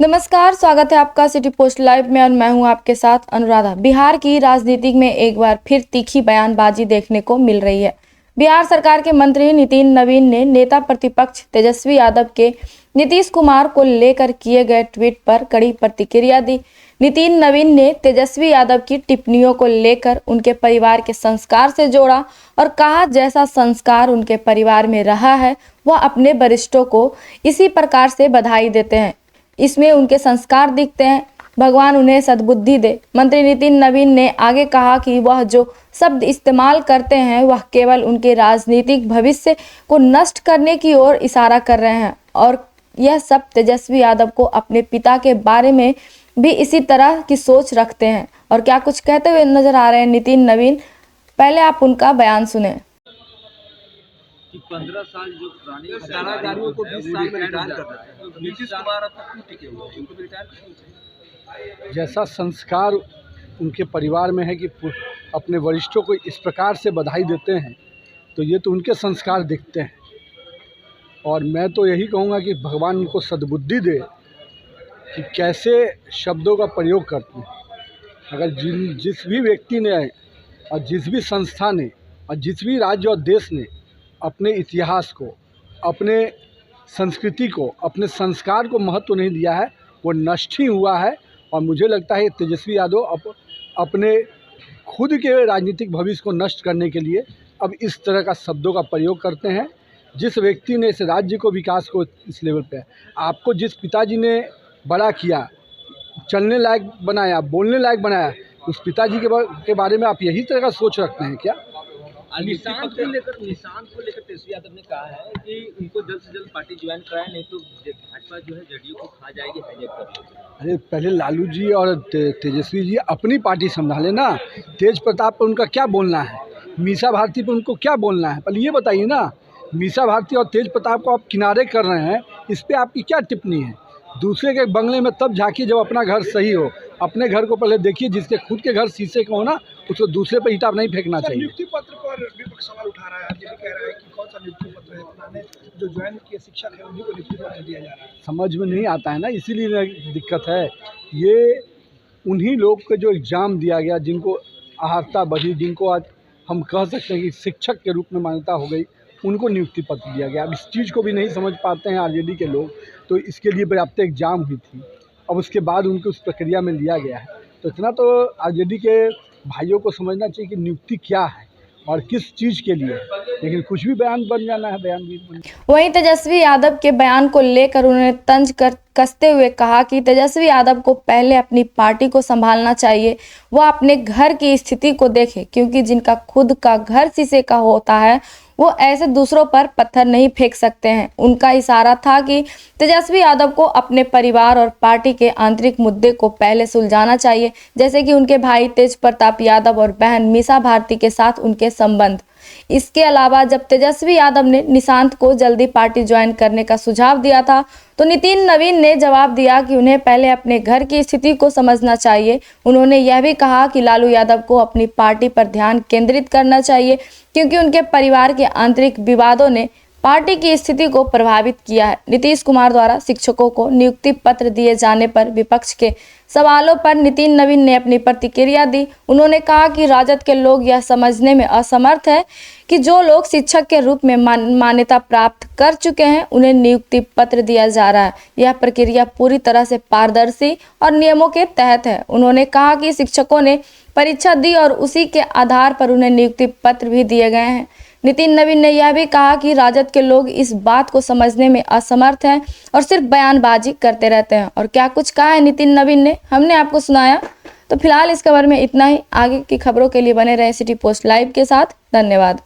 नमस्कार, स्वागत है आपका सिटी पोस्ट लाइव में और मैं हूं आपके साथ अनुराधा। बिहार की राजनीति में एक बार फिर तीखी बयानबाजी देखने को मिल रही है। बिहार सरकार के मंत्री नितिन नवीन ने नेता प्रतिपक्ष तेजस्वी यादव के नीतीश कुमार को लेकर किए गए ट्वीट पर कड़ी प्रतिक्रिया दी। नितिन नवीन ने तेजस्वी यादव की टिप्पणियों को लेकर उनके परिवार के संस्कार से जोड़ा और कहा, जैसा संस्कार उनके परिवार में रहा है वह अपने वरिष्ठों को इसी प्रकार से बधाई देते हैं। इसमें उनके संस्कार दिखते हैं, भगवान उन्हें सद्बुद्धि दे। मंत्री नितिन नवीन ने आगे कहा कि वह जो शब्द इस्तेमाल करते हैं वह केवल उनके राजनीतिक भविष्य को नष्ट करने की ओर इशारा कर रहे हैं और यह सब तेजस्वी यादव को अपने पिता के बारे में भी इसी तरह की सोच रखते हैं। और क्या कुछ कहते हुए नजर आ रहे हैं नितिन नवीन, पहले आप उनका बयान सुने। 15 साल जो पुरानी कारागारियों को 20 साल में रिटायर कर देते हैं, तो नीतीश कुमार अब तक क्यों टिके हुए हैं? उनको भी रिटायर करना चाहिए। जैसा संस्कार उनके परिवार में है कि अपने वरिष्ठों को इस प्रकार से बधाई देते हैं, तो ये तो उनके संस्कार दिखते हैं। और मैं तो यही कहूँगा कि भगवान उनको सद्बुद्धि दे कि कैसे शब्दों का प्रयोग करते हैं। अगर जिस भी व्यक्ति ने और जिस भी संस्था ने और जिस भी राज्य और देश ने अपने इतिहास को, अपने संस्कृति को, अपने संस्कार को महत्व नहीं दिया है, वो नष्ट ही हुआ है। और मुझे लगता है तेजस्वी यादव अपने खुद के राजनीतिक भविष्य को नष्ट करने के लिए अब इस तरह का शब्दों का प्रयोग करते हैं। जिस व्यक्ति ने इस राज्य को, विकास को इस लेवल पे, आपको जिस पिताजी ने बड़ा किया, चलने लायक बनाया, बोलने लायक बनाया, उस पिताजी के बारे में आप यही तरह का सोच रखते हैं क्या? निशांत को लेकर तेजस्वी यादव ने कहा है कि उनको जल्द से जल्द पार्टी ज्वाइन कराए, नहीं तो भाजपा जो है जदयू को खा जाएगी, हाईजैक कर। अरे पहले लालू जी और तेजस्वी जी अपनी पार्टी संभाले ना। तेज प्रताप पर उनका क्या बोलना है, मीसा भारती पर उनको क्या बोलना है, पहले ये बताइए ना। मीसा भारती और तेज प्रताप को आप किनारे कर रहे हैं, इस पर आपकी क्या टिप्पणी है? दूसरे के बंगले में तब झांकिए जब अपना घर सही हो। अपने घर को पहले देखिए। जिसके खुद के घर शीशे का हो ना, उसको दूसरे पर ईंटा नहीं फेंकना चाहिए। नियुक्ति पत्र पर विपक्ष सवाल उठा रहा है, ये भी कह रहा है कि कौन सा नियुक्ति पत्र है, पुराने जो ज्वाइन किए शिक्षक है उन्हीं को नियुक्ति पत्र दिया जा रहा है। समझ में नहीं आता है ना, इसीलिए दिक्कत है। ये उन्हीं लोग को जो एग्ज़ाम दिया गया, जिनको अहर्ता बढ़ी, जिनको आज हम कह सकते हैं कि शिक्षक के रूप में मान्यता हो गई, उनको नियुक्ति पत्र दिया गया। अब इस चीज़ को भी नहीं समझ पाते हैं आरजेडी के लोग, तो इसके लिए पर्याप्त एग्ज़ाम हुई थी, अब उसके बाद उनको उस प्रक्रिया में लिया गया है। तो इतना तो आरजेडी के भाइयों को समझना चाहिए कि नियुक्ति क्या है और किस चीज़ के लिए। लेकिन कुछ भी बयान बन जाना है, बयान भी। वहीं तेजस्वी यादव के बयान को लेकर उन्होंने तंज कसते हुए कहा कि तेजस्वी यादव को पहले अपनी पार्टी को संभालना चाहिए, वह अपने घर की स्थिति को देखे, क्योंकि जिनका खुद का घर शीशे का होता है वो ऐसे दूसरों पर पत्थर नहीं फेंक सकते हैं। उनका इशारा था कि तेजस्वी यादव को अपने परिवार और पार्टी के आंतरिक मुद्दे को पहले सुलझाना चाहिए, जैसे कि उनके भाई तेज प्रताप यादव और बहन मीसा भारती के साथ उनके संबंध। इसके अलावा जब तेजस्वी यादव ने निशांत को जल्दी पार्टी ज्वाइन करने का सुझाव दिया था, तो नितिन नवीन ने जवाब दिया कि उन्हें पहले अपने घर की स्थिति को समझना चाहिए। उन्होंने यह भी कहा कि लालू यादव को अपनी पार्टी पर ध्यान केंद्रित करना चाहिए, क्योंकि उनके परिवार के आंतरिक विवादों ने पार्टी की स्थिति को प्रभावित किया है। नीतीश कुमार द्वारा शिक्षकों को नियुक्ति पत्र दिए जाने पर विपक्ष के सवालों पर नितिन नवीन ने अपनी प्रतिक्रिया दी। उन्होंने कहा कि राजद के लोग यह समझने में असमर्थ है कि जो लोग शिक्षक के रूप में मान्यता प्राप्त कर चुके हैं उन्हें नियुक्ति पत्र दिया जा रहा है। यह प्रक्रिया पूरी तरह से पारदर्शी और नियमों के तहत है। उन्होंने कहा कि शिक्षकों ने परीक्षा दी और उसी के आधार पर उन्हें नियुक्ति पत्र भी दिए गए हैं। नितिन नवीन ने यह भी कहा कि राजद के लोग इस बात को समझने में असमर्थ हैं और सिर्फ बयानबाजी करते रहते हैं। और क्या कुछ कहा है नितिन नवीन ने, हमने आपको सुनाया। तो फिलहाल इस खबर में इतना ही। आगे की खबरों के लिए बने रहे सिटी पोस्ट लाइव के साथ। धन्यवाद।